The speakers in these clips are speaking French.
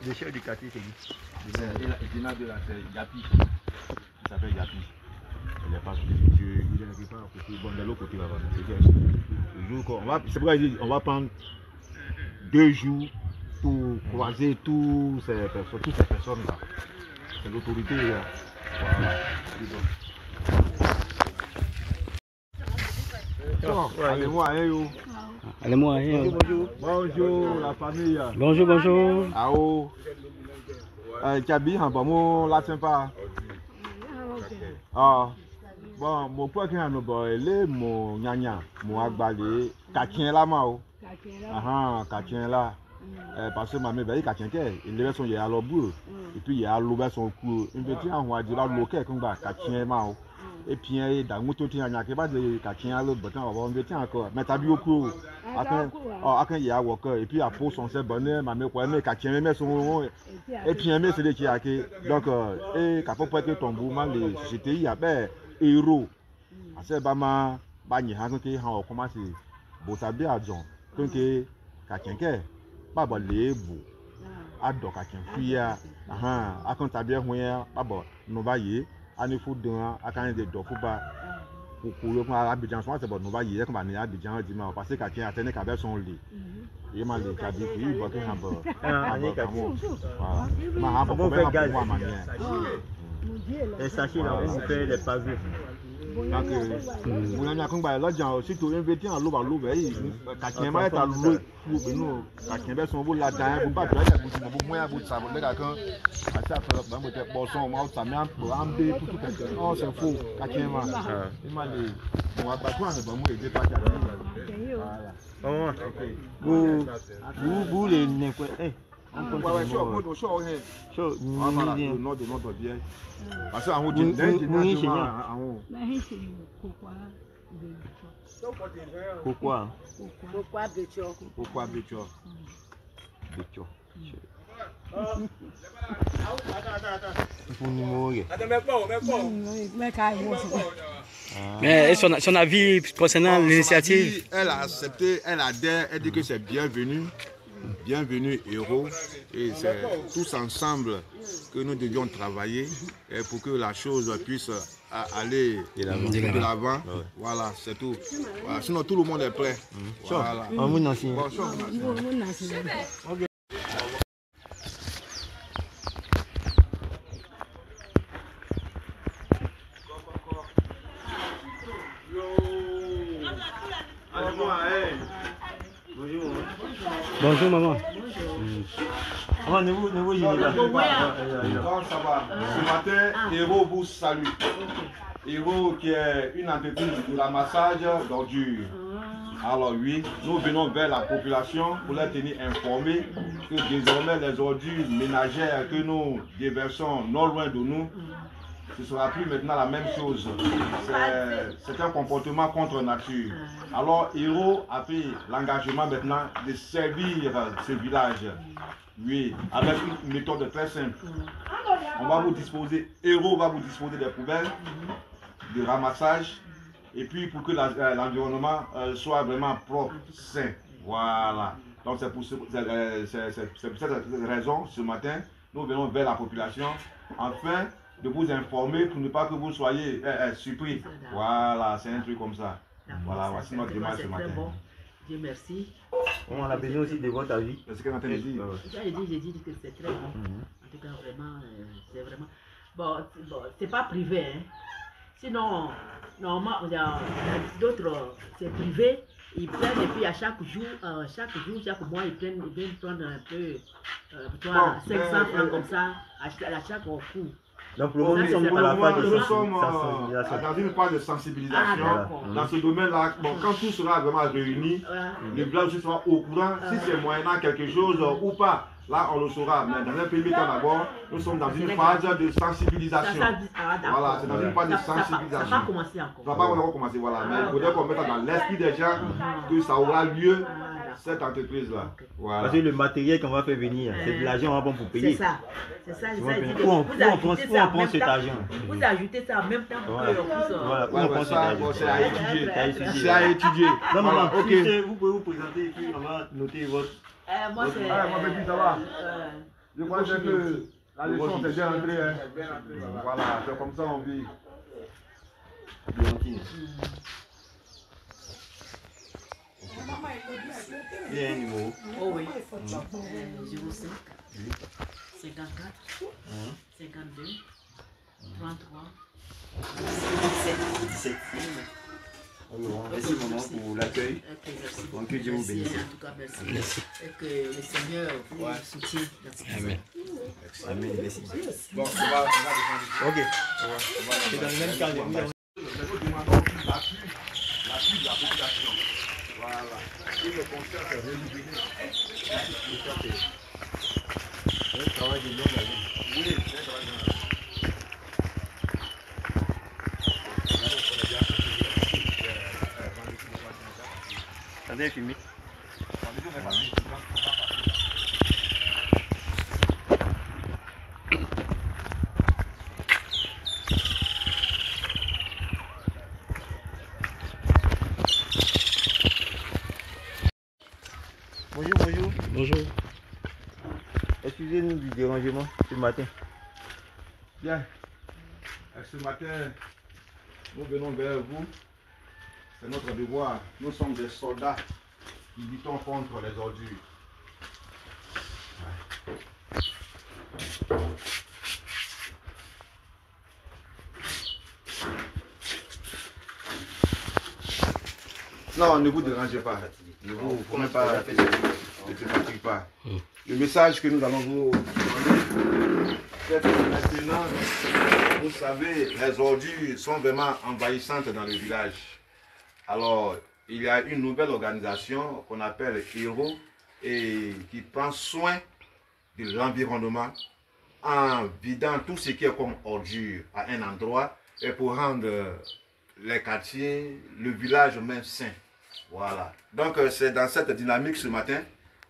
Déchet éducatif, c'est lui. Il y en a deux là, c'est Yapi. Il s'appelle Yapi. Il n'est pas à côté. Bon, de l'autre côté là-bas. C'est pourquoi on va prendre 2 jours pour croiser toutes ces personnes-là. C'est l'autorité là. Voilà. Allez-moi, Allez-moi, bonjour la famille. Bonjour, bonjour. Ao. Kabi, bon, la sympa. Ah. Bon, mon poids qui a nos boys, mon nyanya, mon agbalé, kakien là, mao. Ah, kakien là. Parce que ma mère, il kakien il est son à l'obou. Et puis il y a l'obé son cou. Une petite en voie de la loquet comme ça, kakien mao. Et puis il y a dans moto qui a pas de kakien à l'autre bâton, on va en mettre encore. Mais t'as vu au cou. Après il y a walker. Et puis à peau son seul bonheur, ma mère quoi, mais kakien met son. Et puis c'est des qui a donc et quand pas que ton bourman les sociétés il y a ben héros. Assez bama bani ha que ha o commencé botabi adjon que kakien pas bon les bou ado kakien fuya akon tabi hoya pas bon no ba ye ani fu dan akan de do fu ba ko ko Abidjan so c'est bon no ba ye ko ba ni Abidjan di ma parce que kakien atene ka be son li et ma le kabi ki bo ke ha bo voilà ma ha bo be gaz Et sachez là, on fait les pavés. Donc, vous avez un là, surtout invité en l'eau à l'eau, quelqu'un m'a été à l'eau, nous, quelqu'un m'a son bout là-dedans, vous pas vous moins à bout de ça, vous l'avez quand à ça fait dans votre boisson, moi, ça m'a pour embêter tout quelqu'un. Oh, c'est faux, quelqu'un m'a. Il m'a dit, on va pas toi, mais bon, moi, il est pas Voilà. Vous les n'écoutez. Parce que pourquoi? Mais son avis concernant l'initiative? Elle a accepté, elle adhère, elle dit que c'est bienvenu. Bienvenue héros, et c'est tous ensemble que nous devions travailler pour que la chose puisse aller de l'avant. Voilà, c'est tout. Voilà. Sinon tout le monde est prêt. Voilà. Bonjour maman. Ne vous gênez pas. Ça va. Ce matin, Héros vous salue. Héros qui est une entreprise de ramassage d'ordures. Alors oui, nous venons vers la population pour les tenir informés que désormais les ordures ménagères que nous déversons non loin de nous, ce ne sera plus maintenant la même chose. C'est un comportement contre nature. Alors Héros a pris l'engagement maintenant de servir ce village. Oui, avec une méthode très simple. On va vous disposer, Héros va vous disposer des poubelles de ramassage. Et puis pour que l'environnement soit vraiment propre, sain. Voilà. Donc c'est pour cette raison, ce matin, nous venons vers la population afin de vous informer pour ne pas que vous soyez surpris. Voilà, c'est un truc comme ça. Voilà, voici notre démarche ce matin. Bon. Dieu merci. On a besoin aussi de votre avis. C'est ce qu'on a dit. J'ai dit que c'est très bon. En tout cas, vraiment, c'est vraiment... Bon, c'est pas privé, hein. Sinon, normalement, d'autres, c'est privé. Ils prennent et puis à chaque mois, ils viennent prendre un peu, 500 francs comme ça, à chaque coup. Donc pour le moment, nous sommes dans une phase de sensibilisation. Dans ce domaine-là, bon, quand tout sera vraiment réuni, le village sera au courant si c'est moyennant quelque chose ou pas. Là, on le saura. Mais dans un premier temps d'abord, nous sommes dans une phase de sensibilisation. Voilà, c'est dans une phase de sensibilisation. Ça va commencer encore. Ça va pas encore commencer, voilà. Mais il faudrait qu'on mette dans l'esprit des gens que ça aura lieu, cette entreprise-là. Voilà. Parce que le matériel qu'on va faire venir, c'est de l'argent pour payer. C'est ça. C'est ça. Où on prend cet argent? Vous ajoutez ça en même temps pour que l'on puisse... Voilà, où on prend cet argent? C'est à étudier. C'est à étudier. Non, maman, ok. Vous pouvez vous présenter et puis on va noter votre... Moi, c'est. Moi, petit, ça va. Je crois que la leçon, c'est bien entré. Hein. Voilà, c'est comme ça on vit. Il y a un numéro. Oh oui. 05 54 52 33 17. Merci maman pour l'accueil. Donc que Dieu vous bénisse. En tout cas, merci. Et que le Seigneur vous soutienne. Amen. Amen. Merci. Bon, on va Ok. C'est dans le même cadre. nous demandons l'appui de la population. Voilà. Et le concert est renouvelé. C'est un travail de longue haleine. Oui, c'est un travail de longue haleine. Ça doit être filmé. Bonjour, bonjour. Bonjour. Excusez-nous du dérangement ce matin. Bien. Ce matin, nous venons vers vous. C'est notre devoir. Nous sommes des soldats qui luttons contre les ordures. Non, ne vous dérangez pas. Ne vous prenez pas, ne te fatigue pas. Le message que nous allons vous donner, c'est que maintenant, vous savez, les ordures sont vraiment envahissantes dans le village. Alors, il y a une nouvelle organisation qu'on appelle Héros et qui prend soin de l'environnement en vidant tout ce qui est comme ordure à un endroit et pour rendre les quartiers, le village même sain. Voilà. Donc, c'est dans cette dynamique ce matin,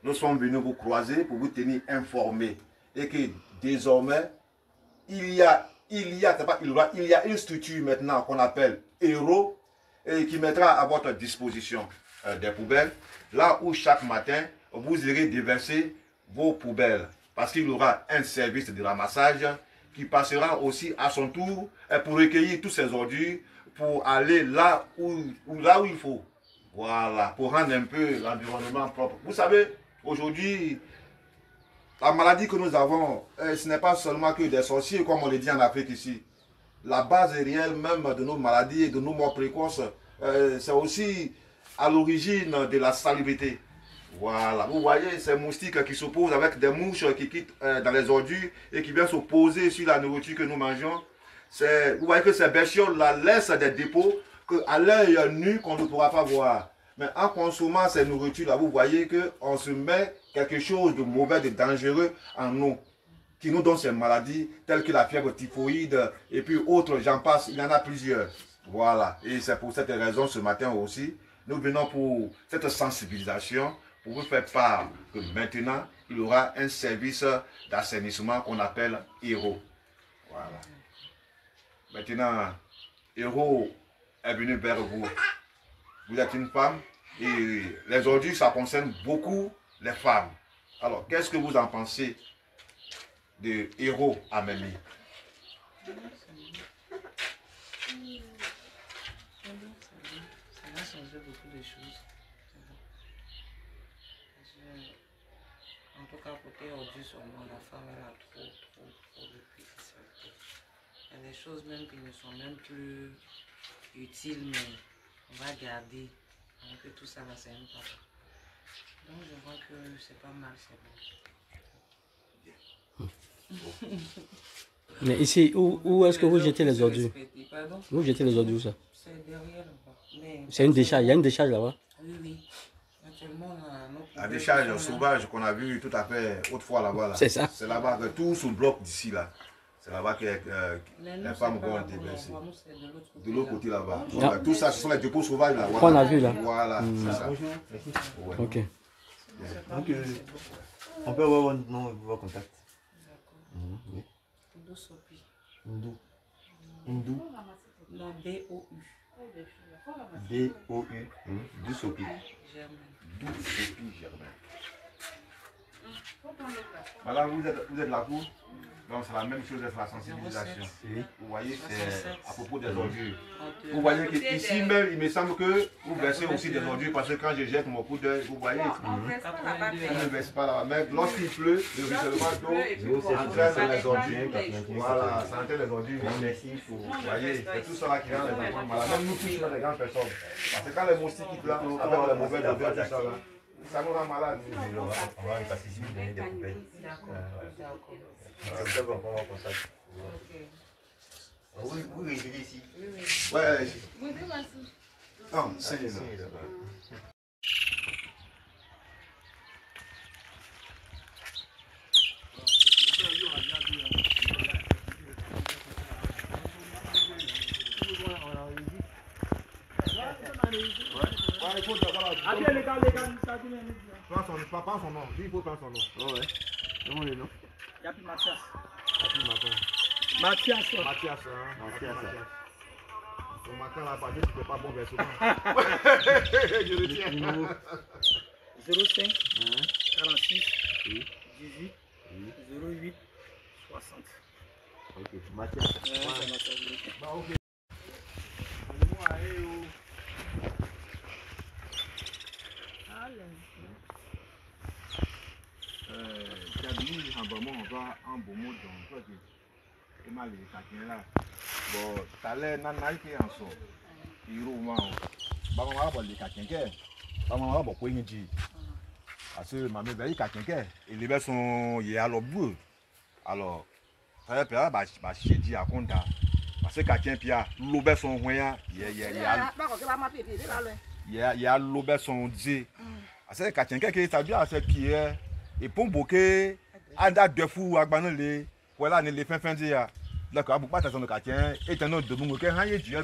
nous sommes venus vous croiser pour vous tenir informés et que désormais, il y a une structure maintenant qu'on appelle Héros et qui mettra à votre disposition des poubelles, là où chaque matin, vous irez déverser vos poubelles. Parce qu'il y aura un service de ramassage qui passera aussi à son tour pour recueillir tous ces ordures pour aller là où il faut. Voilà, pour rendre un peu l'environnement propre. Vous savez, aujourd'hui, la maladie que nous avons, ce n'est pas seulement que des sorciers, comme on le dit en Afrique ici. La base réelle même de nos maladies et de nos morts précoces, c'est aussi à l'origine de la salubrité. Voilà, vous voyez ces moustiques qui s'opposent avec des mouches qui quittent dans les ordures et qui viennent se poser sur la nourriture que nous mangeons. Vous voyez que ces bestioles-là laissent des dépôts qu'à l'œil nu qu'on ne pourra pas voir. Mais en consommant ces nourritures-là, vous voyez qu'on se met quelque chose de mauvais, de dangereux en nous, qui nous donne ces maladies telles que la fièvre typhoïde et puis autres, j'en passe, il y en a plusieurs. Voilà, et c'est pour cette raison ce matin aussi, nous venons pour cette sensibilisation, pour vous faire part que maintenant, il y aura un service d'assainissement qu'on appelle Héros. Voilà. Maintenant, Héros est venu vers vous. Vous êtes une femme et les ordures, ça concerne beaucoup les femmes. Alors, qu'est-ce que vous en pensez de Héros à Mémé? Ça va changer beaucoup de choses. En tout cas, côté ordures, seulement la femme elle a trop de prise. Il y a des choses même qui ne sont même plus utiles, mais on va garder. Donc que tout ça va c'est un pas. Donc je vois que c'est pas mal, c'est bon. Mais ici, où est-ce que vous jetez les ordures? Vous jetez les ordures, ça? C'est derrière là-bas. C'est une décharge, il y a une décharge là-bas? Oui, oui. Actuellement, la décharge sauvage qu'on a vu tout à fait autrefois là-bas. Là. C'est ça. C'est là-bas que tout sous le bloc d'ici là. C'est là-bas que les femmes vont déverser. De l'autre côté là-bas. Ah. Tout ça, ce sont les dépôts sauvages là. Qu'on a vu là. Voilà, c'est ça. Bonjour. Ok. Donc, on peut avoir vos contacts. D'accord. Ndou Sopi. Ndou. Ndou. Non, D-O-U. D-O-U. Ndou Sopi. Germain. Ndou Sopi Germain. Voilà, vous êtes la cour. Donc c'est la même chose, c'est la sensibilisation. Vous voyez, c'est à propos des ordures. Vous voyez qu'ici même, il me semble que vous versez aussi des ordures parce que quand je jette mon coup d'œil, vous voyez, on ne verse pas là-bas. Mais lorsqu'il pleut, le ruissellement d'eau entraîne les ordures. Voilà, ça entraîne les ordures. Vous voyez, c'est tout ça là qui rend les enfants malades. Même nous tous, les grandes personnes. Parce que quand les moustiques quittent là, avec les mauvaises odeurs, tout ça là, ça nous rend malades. On va passer ici, vous donnez des poubelles. C'est ça qu'on va comme ça. Vous résidez ici? Ouais. Non, c'est là. Prends son nom, il faut prendre son nom. Oh ouais. Comment le nom? Il y a plus Mathias. Mathias. Mathias. Mathias. Son matin là, parce que tu ne peux pas bon vers souvent. Je le tiens. 05 46 18 08 60. Ok, Mathias. Bah, ok. Kabini Habamo, on va en beau mot dans toi qui est mal les caquins là. Bon, t'as l'air nanaï qui en sort. Il roule moi. Bah, on va avoir les caquins. Bah, on va avoir quoi il dit. Parce que ma mère veille caquin. Et les bêtes sont y à l'obus. Alors, ça veut dire bah chez dit à compte. Parce que caquin pia, l'obus sont moyens. Il y a l'obus sont dit. Parce que caquin qui est habillé à ses pieds. Et pour bouquet, à date de fou, à banale, voilà, les fins dia. D'accord, vous pas de quartier, et un autre de vous qui a dit,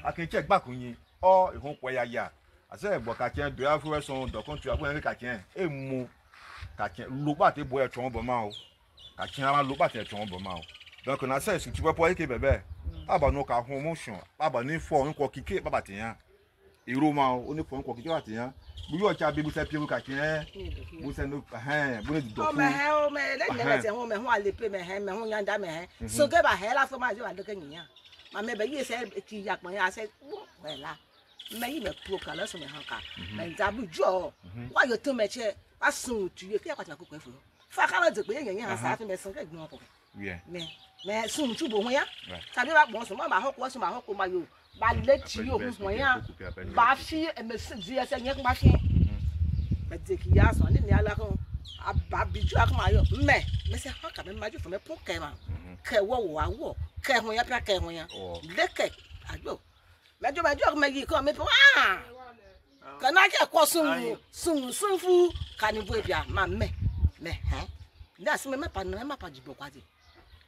à qui check back on y. Or, ils vont quoi ya. À ce quartier, de la fois son donc tu as un quartier, et mon quartier, l'oubat est boire ton bon mao. Quartier avant l'oubat est ton bon mao. Donc on a ça, si tu vas pour aller bébé, pas bah non car motion, pas bah ni fort, on quoi kicker, pas tiens. Et Roma, on est pour un quoi kicker, tiens. Vous avez un bébé qui quartier, vous êtes nous, vous êtes du mais là, c'est on me voit les peu, mais on y a jamais. Ce que va là, faut m'aller à l'occasion. Ma mère, il est qui y a moi, c'est voilà. Mais il me pour qu'à l'heure, mais d'abord, Joe, quoi, you to match it, as soon to you, qui a pas de couper pour. Fakala de payer, il y a un certain mais sans quelque chose. Mais soon to bon, ça veut dire bon, c'est moi, ma hoque, moi, ma hoque, ma yo. Ba let you moyen ba fi e me se di ese yen ba fi me de ki ya so ni ala ko aba biju akuma yo me se han ka me maju fo me pon ke ma ke wo ke ho ya pia ke ho ya le ke ajo mejo me yi ko me po kana ke ko sun fu kani bo bia ma me han na se me pa no me pa jibo kwati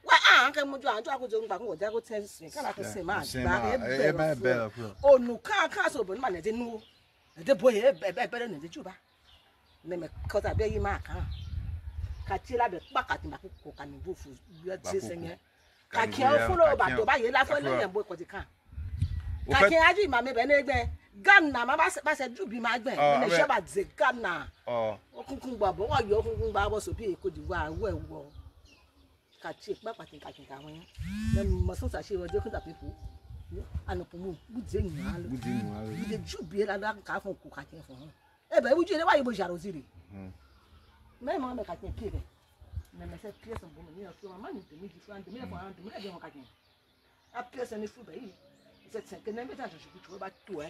wa ke mojo an to akojo ngba ko ja ko tensin kana ko se ma gba e onu kan so bo ni ma ne de nu de boye be ne de juba ne me ko ta be yi ma kan ka ti la be pa ka ti ma ko kan ni bo fu ya ti se yen ka ki o fu lo ba to ba ye la fo le yen bo ko ti kan ka ki aju ma me be ne gbe Ghana ma ba se ju bi ma gbe ne se ba ze Ghana okunkun gba bo wa yo okunkun gba bo so bi ko di wa wo Kachi, pas parce que quelqu'un a rien. Même ma soeur, ça, je vais taper pour. Ah non, pour moi, vous dites, vous dites, je bien là, quand on coupe quelqu'un. Eh ben, vous dites, vous voyez, vous jalousie. Même on met quelqu'un pied. Mais cette pièce, on peut venir sur un man, il te met du flanc, il te met du flanc, il te met du flanc. La pièce, on est fou, c'est 5 ans, mais je ne peux pas tout.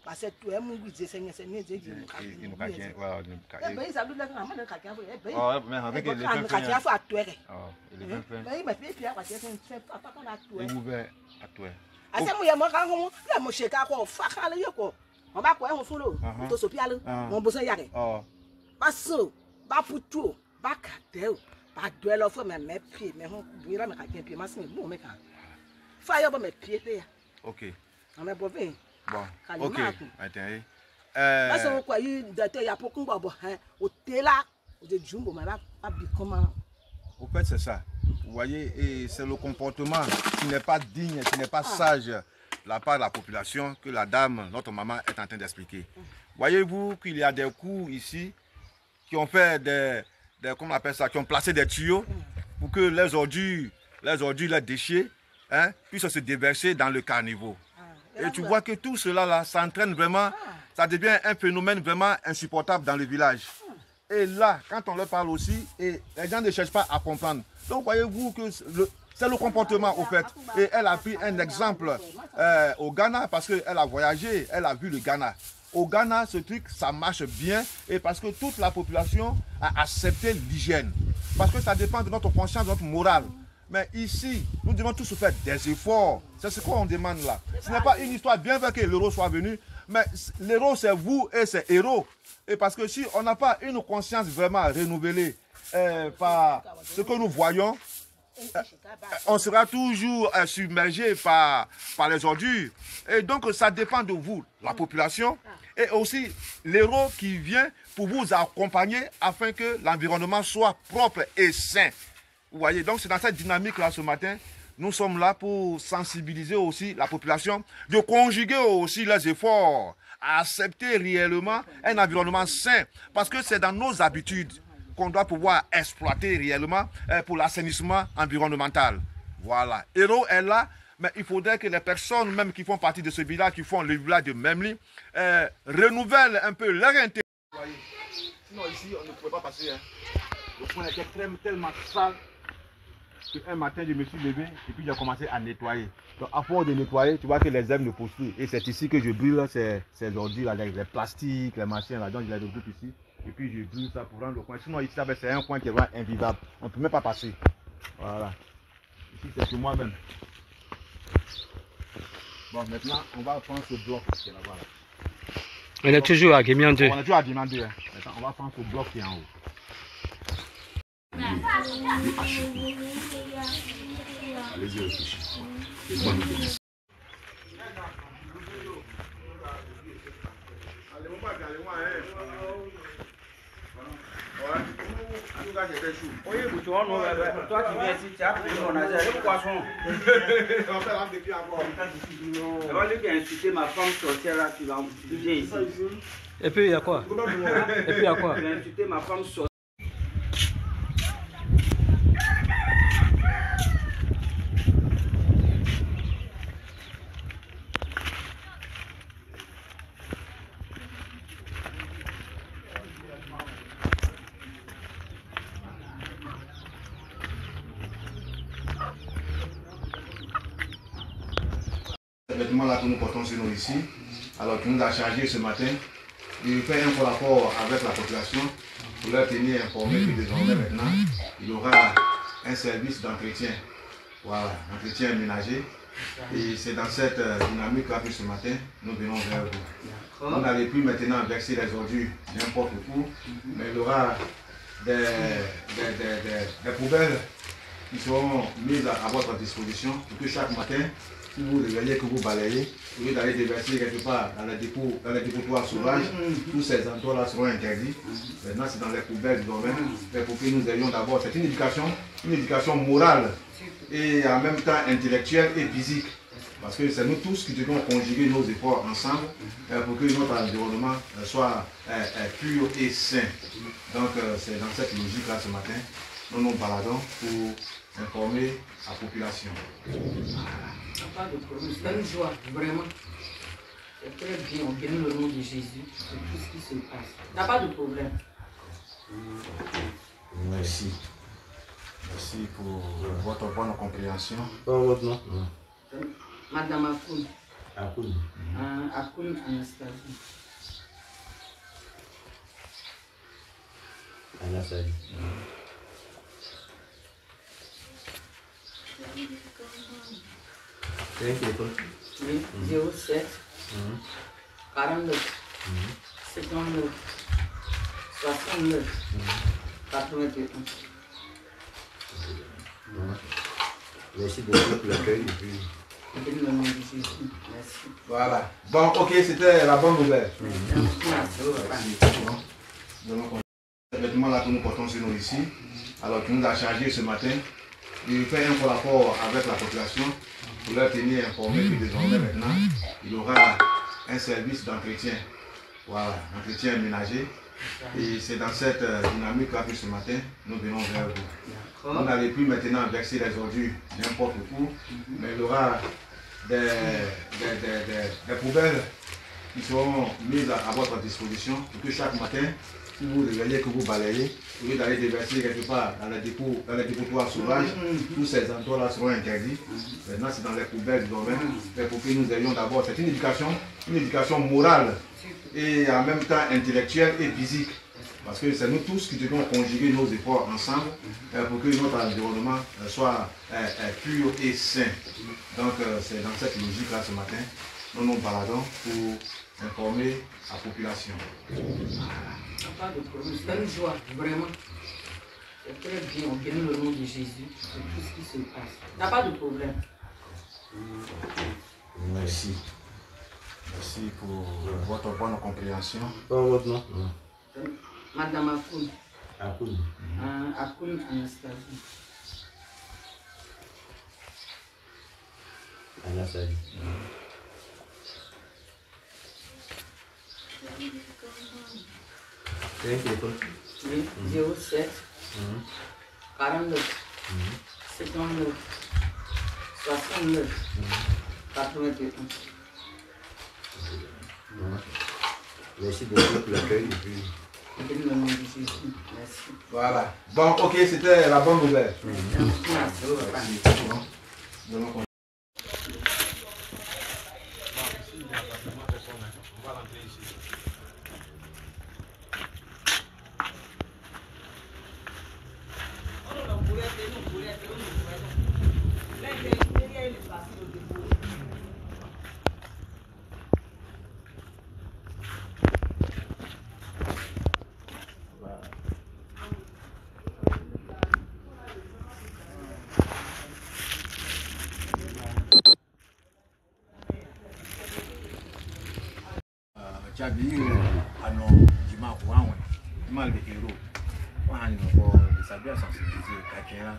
Parce que tout est mon goût, c'est un c'est né, c'est il nous cache, voilà, eh ben, ça veut dire que maman ne cache pas. Oh, mais avec les femmes, cache pas à toi. Oh, il est fait. Mais il m'a fait pierre parce que c'est pas qu'on a tout. Il ouvert à toi. Ah, c'est moi, moi, quand on a mon chèque à quoi, faca le yoko. On va quoi, on fout on te sopiale, mon besoin yare. Oh. Parce pas pour tout, pas cadeau, pas de l'offre, mais mes pieds, mais on verra mes cadeaux, puis ma semaine, bon, mais quand. Fire mes pieds, ok. On est bovin. Bon, ok. Attends. Parce que quoi, il y a beaucoup de au tela, de jumbo, mais pas comment. Au fait, c'est ça. Vous voyez, et c'est le comportement qui n'est pas digne, qui n'est pas sage de la part de la population que la dame, notre maman, est en train d'expliquer. Voyez-vous qu'il y a des coups ici qui ont fait comment on appelle ça, qui ont placé des tuyaux pour que les ordures, les déchets, hein, puissent se déverser dans le caniveau. Et tu vois que tout cela là, ça entraîne vraiment, ça devient un phénomène vraiment insupportable dans le village. Et là, quand on leur parle aussi, et les gens ne cherchent pas à comprendre. Donc voyez-vous que c'est le comportement au fait. Et elle a pris un exemple au Ghana parce qu'elle a voyagé, elle a vu le Ghana. Au Ghana, ce truc, ça marche bien et parce que toute la population a accepté l'hygiène. Parce que ça dépend de notre conscience, de notre morale. Mais ici, nous devons tous faire des efforts. C'est ce qu'on demande là. Ce n'est pas une histoire bien vrai que l'héros soit venu, mais l'héros c'est vous et c'est héros. Et parce que si on n'a pas une conscience vraiment renouvelée par ce que nous voyons, on sera toujours submergé par les ordures. Et donc ça dépend de vous, la population, et aussi l'héros qui vient pour vous accompagner afin que l'environnement soit propre et sain. Vous voyez, donc c'est dans cette dynamique-là ce matin, nous sommes là pour sensibiliser aussi la population, de conjuguer aussi les efforts, à accepter réellement un environnement sain, parce que c'est dans nos habitudes qu'on doit pouvoir exploiter réellement pour l'assainissement environnemental. Voilà, Héros est là, mais il faudrait que les personnes même qui font partie de ce village, qui font le village de Memli, renouvellent un peu leur intérêt. Sinon ici, on ne pouvait pas passer. Hein. Le point était tellement sale. Un matin, je me suis levé et puis j'ai commencé à nettoyer. Donc, à force de nettoyer, tu vois que les herbes ne poussent plus. Et c'est ici que je brûle ces ordures, les plastiques, les machines, là, donc je les regroupe ici. Et puis je brûle ça pour rendre le coin. Sinon, ici, c'est un coin qui est vraiment invivable. On ne peut même pas passer. Voilà. Ici, c'est sur moi-même. Bon, maintenant, on va prendre ce bloc qui est là-bas. On est toujours à Guémiandé. On est toujours à Guémiandé. Hein. Maintenant, on va prendre ce bloc qui est en haut. Allez-y, réfléchissez. Oui, toi qui viens ici, tu as pris mon argent, le poisson. On va lui insulter ma femme sorcière là, tu viens ici. Et puis il y a quoi? Et puis il y a quoi? Tu vas insulter ma femme sorcière. Ce vêtement là que nous portons sur nous ici, alors qui nous a chargé ce matin, il fait un rapport avec la population pour leur tenir informés que désormais maintenant, il y aura un service d'entretien, voilà, entretien ménager. Et c'est dans cette dynamique là que ce matin, nous venons vers vous. Vous n'allez plus maintenant verser les ordures n'importe où, mais il y aura des poubelles qui seront mises à votre disposition pour que chaque matin, si vous réveillez, que vous balayez, au lieu d'aller déverser quelque part dans les dépotoirs sauvages, tous ces endroits-là seront interdits. Maintenant, c'est dans les poubelles du domaine, pour que nous ayons d'abord, c'est une éducation morale et en même temps intellectuelle et physique. Parce que c'est nous tous qui devons conjuguer nos efforts ensemble pour que notre environnement soit pur et sain. Donc, c'est dans cette logique-là ce matin, nous nous baladons pour informer la population. Pas de problème, c'est une joie, vraiment. C'est très bien, on bénit le nom de Jésus, c'est tout ce qui se passe. Il n'y a pas de problème. Merci. Merci pour votre bonne compréhension. Votre nom? Madame Akoun. Akoun. Akoun Anastasie. Anastasie. C'est un téléphone? Oui, 07 49 59 69 81. Merci beaucoup pour l'accueil. Merci. Voilà. Bon, ok, c'était la bonne nouvelle. Ce vêtement là que nous portons sur nous ici, alors qui nous a chargé ce matin, il fait un rapport avec la population pour leur tenir informés que désormais maintenant, il y aura un service d'entretien, voilà, entretien ménager. Et c'est dans cette dynamique-là que ce matin, nous venons vers vous. Vous n'allez plus maintenant verser les ordures n'importe où, mais il y aura des poubelles qui seront mises à votre disposition pour que chaque matin, si vous réveillez, que vous balayez, au lieu d'aller déverser quelque part dans les dépotoirs sauvages, tous ces endroits-là seront interdits. Maintenant, c'est dans les poubelles désormais. Mais pour que nous ayons d'abord, c'est une éducation morale et en même temps intellectuelle et physique. Parce que c'est nous tous qui devons conjuguer nos efforts ensemble pour que notre environnement soit pur et sain. Donc, c'est dans cette logique-là ce matin, nous nous baladons pour informer la population. Pas de problème, c'est une joie, vraiment. C'est très bien, on bénit le nom de Jésus, c'est tout ce qui se passe. Il n'y a pas de problème. Merci. Merci pour votre bonne compréhension. Pas votre nom? Madame Akoun. Akoun. Akoun Anastasie. Anastasie. C'est un téléphone? Oui, 07 49 59 69 81. Merci beaucoup pour l'accueil. Merci. Voilà. Donc, ok, c'était la bonne nouvelle. Chabi ano jima kuanwe jima le hero wa ni ko de sabi sensibiliser kakera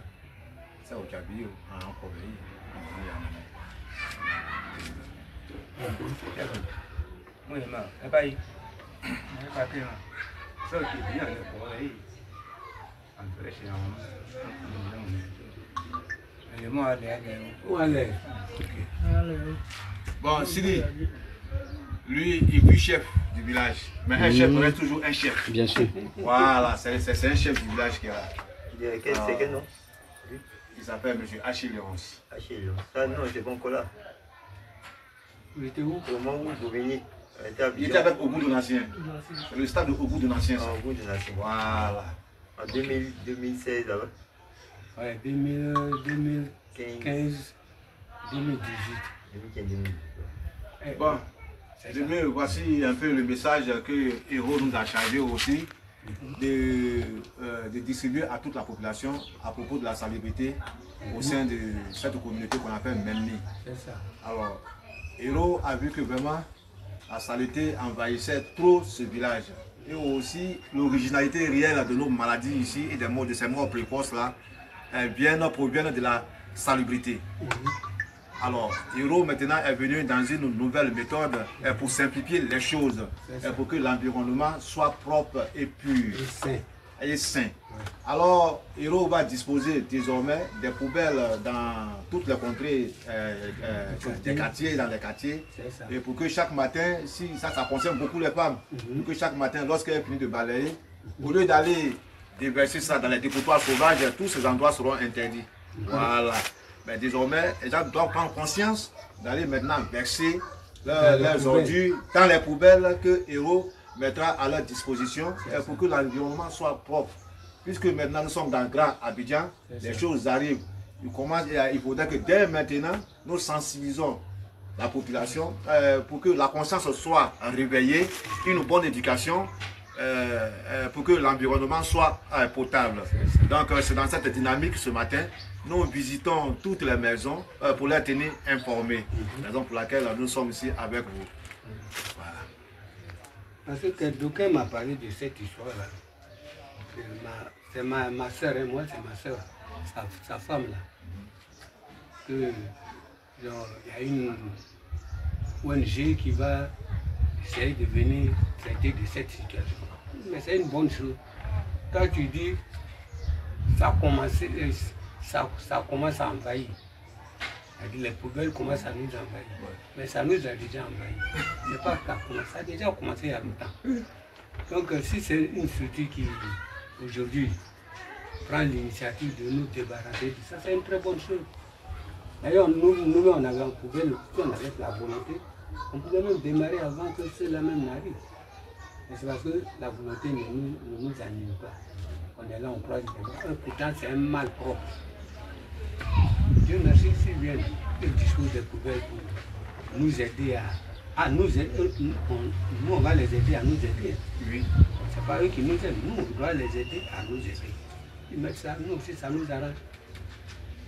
ça au chabi en ko yi moi ma e ba yi e ba ke ma so ki bien le ko yi en fait c'est moi aller bon Sidi lui il est plus chef du village mais un chef reste toujours un chef. Bien sûr. Voilà, c'est un chef du village qui est là. C'est quel nom? Il s'appelle M. Achille Léonce. Achille Léonce. Ah non, c'est bon là. il était où? Au moment où vous veniez, il était avec Ogou de l'Ancien. C'est le stade de Ogou de l'Ancien. Ogou de l'Ancien. Voilà. En 2016 là-bas. Ouais, 2015, 2018. Bon, voici un peu le message que Héros nous a chargé aussi de distribuer à toute la population à propos de la salubrité au sein de cette communauté qu'on appelle Memni. C'est ça. Alors, Héros a vu que vraiment la salubrité envahissait trop ce village. Et aussi l'originalité réelle de nos maladies ici et des morts, de ces morts précoces là, proviennent de la salubrité. Alors, Héros maintenant est venu dans une nouvelle méthode pour simplifier les choses, pour que l'environnement soit propre et pur et sain. Alors, Héros va disposer désormais des poubelles dans toutes les contrées des quartiers, dans les quartiers, et pour que chaque matin, si ça concerne beaucoup les femmes, pour que chaque matin, lorsqu'elles finissent de balayer, au lieu d'aller déverser ça dans les dépotoirs sauvages, tous ces endroits seront interdits. Voilà. Mais désormais, les gens doivent prendre conscience d'aller maintenant verser leurs ordures dans les poubelles que Héros mettra à leur disposition pour que l'environnement soit propre. Puisque maintenant nous sommes dans le Grand Abidjan, les choses arrivent. Il faudrait que dès maintenant, nous sensibilisons la population pour que la conscience soit réveillée, une bonne éducation, pour que l'environnement soit potable. Donc c'est dans cette dynamique ce matin, nous visitons toutes les maisons pour les tenir informés. Raison pour laquelle nous sommes ici avec vous. Voilà. Parce que d'aucuns m'a parlé de cette histoire-là. C'est ma soeur et moi, c'est ma soeur, sa femme là. Que il y a une ONG qui va essayer de venir traiter de cette situation. mais c'est une bonne chose. Quand tu dis ça commence à envahir. Les poubelles commencent à nous envahir. Mais ça nous a déjà envahis. C'est pas qu'à commencer. Ça a déjà commencé il y a longtemps. Donc si c'est une structure qui, aujourd'hui, prend l'initiative de nous débarrasser de ça, c'est une très bonne chose. D'ailleurs, nous, on avait un poubelle, si on avait la volonté, on pouvait même démarrer avant que ceux-là même n'arrivent. Mais c'est parce que la volonté ne nous anime pas. On est là, on croise les bras. Pourtant, c'est un mal propre. Dieu merci s'ils viennent, ils disposent des poubelles pour nous aider à nous aider. Nous, on va les aider à nous aider. Oui. C'est pas eux qui nous aident. Nous, on doit les aider à nous aider. Ils mettent ça, nous aussi, ça nous arrange.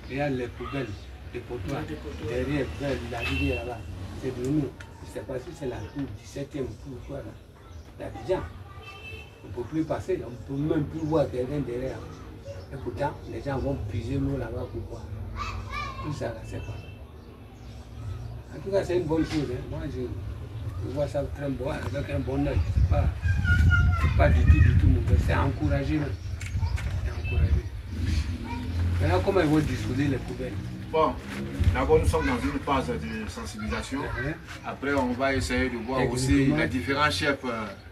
Regarde les poubelles, les potoirs, derrière la rivière là. C'est de nous. Je ne sais pas si c'est la cour 17e ou quoi là. D'Abidjan. On ne peut plus passer, on ne peut même plus voir quelqu'un derrière. Et pourtant, les gens vont puiser l'eau là-bas pour boire. Tout ça là, c'est pas. En tout cas, c'est une bonne chose. Hein. Moi, je vois ça très bon, avec un bon œil. C'est pas du tout mauvais. C'est encouragé même. C'est encouragé. Maintenant, comment ils vont disposer les poubelles? Bon, d'abord nous sommes dans une phase de sensibilisation. Après, on va essayer de voir aussi les différents chefs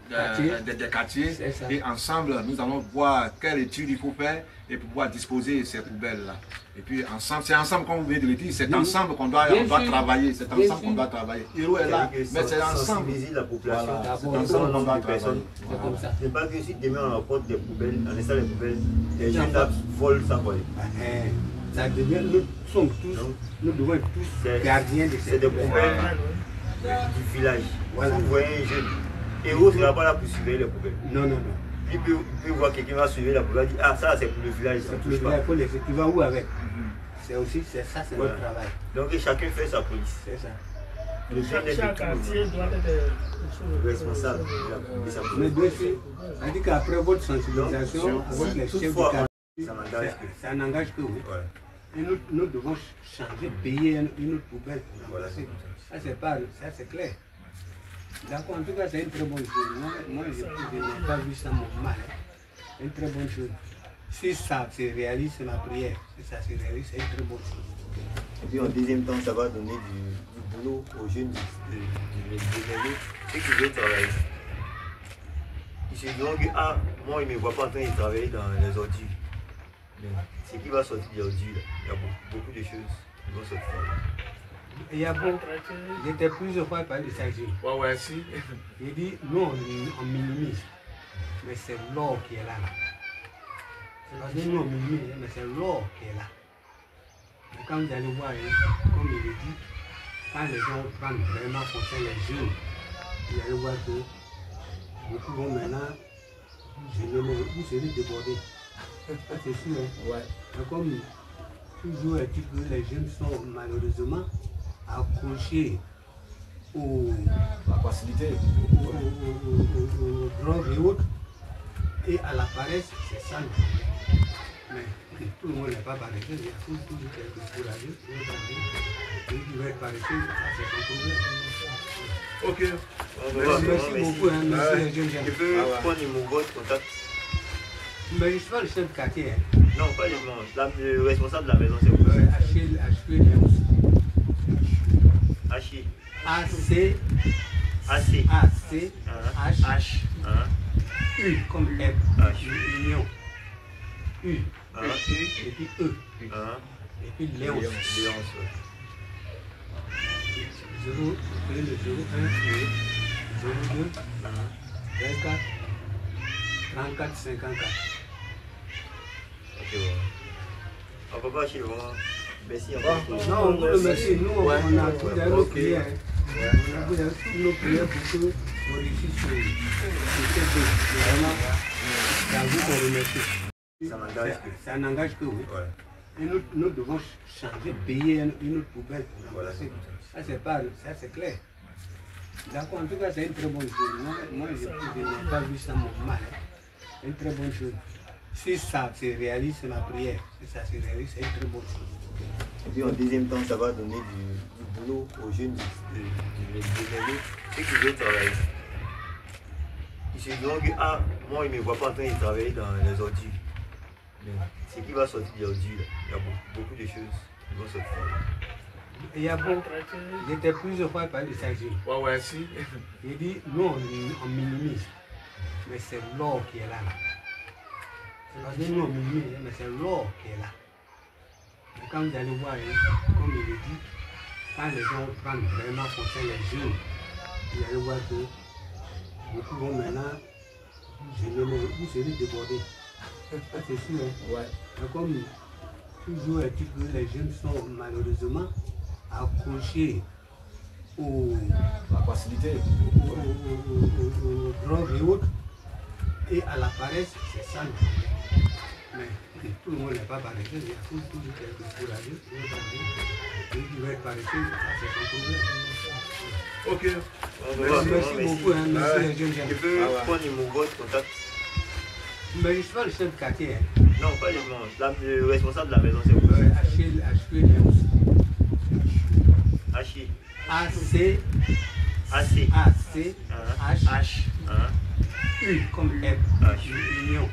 des quartiers. Et ensemble, nous allons voir quelle étude il faut faire et pouvoir disposer de ces poubelles-là. Et puis ensemble, c'est ensemble, comme vous venez de le dire, c'est ensemble qu'on doit travailler. C'est ensemble qu'on doit travailler. Hiro est là, mais c'est ensemble. Sensibiliser la population. Voilà, c'est ensemble qu'on doit travailler. C'est pas que si demain on apporte des poubelles, on laisse les poubelles, les gens volent sans voler. Ça devient, nous sommes tous, nous devons être tous gardiens de ces C'est des poubelles du village. Voilà. Vous voyez un jeune, Héros ne sera pas là pour surveiller les poubelles. Non. Il peut voir quelqu'un va surveiller la poubelle, il dit ah ça c'est pour le village. C'est pour le village, il faut les faire. Tu vas où avec? C'est aussi, c'est ça, c'est notre travail. Donc chacun fait sa police. C'est ça. Chaque quartier doit être responsable de sa police. Mais bien sûr, on dit qu'après votre sensibilisation, avec les chefs du quartier, ça n'engage que vous. Et nous devons changer, payer une autre poubelle pour remplacer. Ça c'est clair. D'accord, en tout cas c'est une très bonne chose. Moi je n'ai pas vu ça mal. C'est une très bonne chose. Si ça se réalise, c'est ma prière. Si ça se réalise, c'est une très bonne chose. Et puis en deuxième temps, ça va donner du boulot aux jeunes de ceux qui veulent travailler. Ils se diront que ah, moi ils ne me voient pas en train de travailler dans les ordures. Ce qui va sortir des ordures, il y a beaucoup de choses qui vont sortir. Il y a beaucoup. J'étais plusieurs fois parlé de ça. Ouais, si. J'ai dit, nous on minimise, mais c'est l'or qui est là. C'est parce que nous on minimise, mais c'est l'or qui est là. Et quand vous allez voir, comme il le dit, quand les gens prennent vraiment conscience les jeunes, vous allez voir que beaucoup vont maintenant, vous serez débordés. C'est sûr. Hein? Ouais. Mais comme toujours est-il que les jeunes sont malheureusement accrochés la facilité, aux drogues et autres, et à la paresse, c'est ça. Mais tout le monde n'est pas paresseux, il y a toujours quelques courageux qui veulent être paresseux, ça c'est son problème. Ok. Merci beaucoup, hein, merci les jeunes gens. Je peux prendre mon vote contact. Mais je suis pas le chef de quartier. Non, pas le nom. Le responsable de la maison, c'est vous. Achille Léons. Achille. AC. H. U comme M. Union. U. Et puis E. Et puis Léons. 0, le 01, 02, 24, 34, 54. Ok, bon. Papa Achille, merci encore. Non, on vous remercie. Nous, on a tout dans nos prières. On a toutes nos prières pour que on réussisse sur cette vraiment. C'est à vous qu'on remercie. Ça n'engage que vous. Et nous devons changer, payer une autre poubelle pour remplacer. Ça c'est clair. D'accord, en tout cas c'est une très bonne chose. Moi je n'ai pas vu ça mal. C'est une très bonne chose. Si ça se réalise, c'est ma prière. Si ça se réalise, c'est une très bonne chose. Et puis en deuxième temps, ça va donner du boulot aux jeunes de ceux qui veulent travailler. ils se diront que ah, moi, il ne me voit pas en train de travailler dans les ordures. Mais ce qui va sortir des ordures, il y a beaucoup de choses qui vont sortir. Il y a beaucoup. J'étais plusieurs fois parlé de ça. Ouais, si. Il dit non, on minimise. Mais c'est l'or qui est là. Parce que nous, on minimise, mais c'est l'or qui est là. Et quand vous allez voir, comme il le dit, quand les gens prennent vraiment conscience les jeunes, vous allez voir que beaucoup vont maintenant, vous serez débordés. Ça c'est sûr. Hein? Ouais. Mais comme toujours est-il que les jeunes sont malheureusement accrochés la facilité, aux drogues et autres, et à la paresse, c'est ça. Mais tout le monde n'est pas paresseux, il y a toujours quelques courageux qui vont parler. Et qui va être paresseux, ça c'est son problème. Ok. Merci beaucoup, hein, merci les jeunes gens. Je peux prendre votre contact. Mais je suis pas le chef de quartier. Hein. Non, pas les gens. Le responsable de la maison, c'est vous. Achille Léons. Achille. AC. AC. AC. H. H. U comme M. H. Union.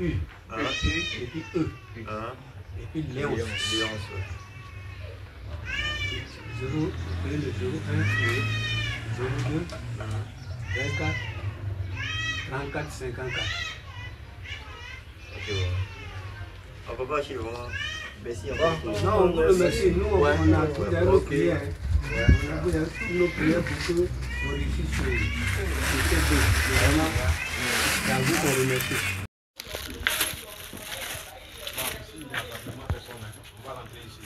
U. U. Et puis E. Et puis Léons. Léons. 0, le 01, 02, 24, 34, 54. Ok, ouais. On peut pas chez vous. Merci encore. Non, on vous remercie. Nous, on a pris nos prières. On a pris toutes nos prières pour que on réussisse sur cette chose. Vraiment, c'est à vous qu'on remercie. On va rentrer ici.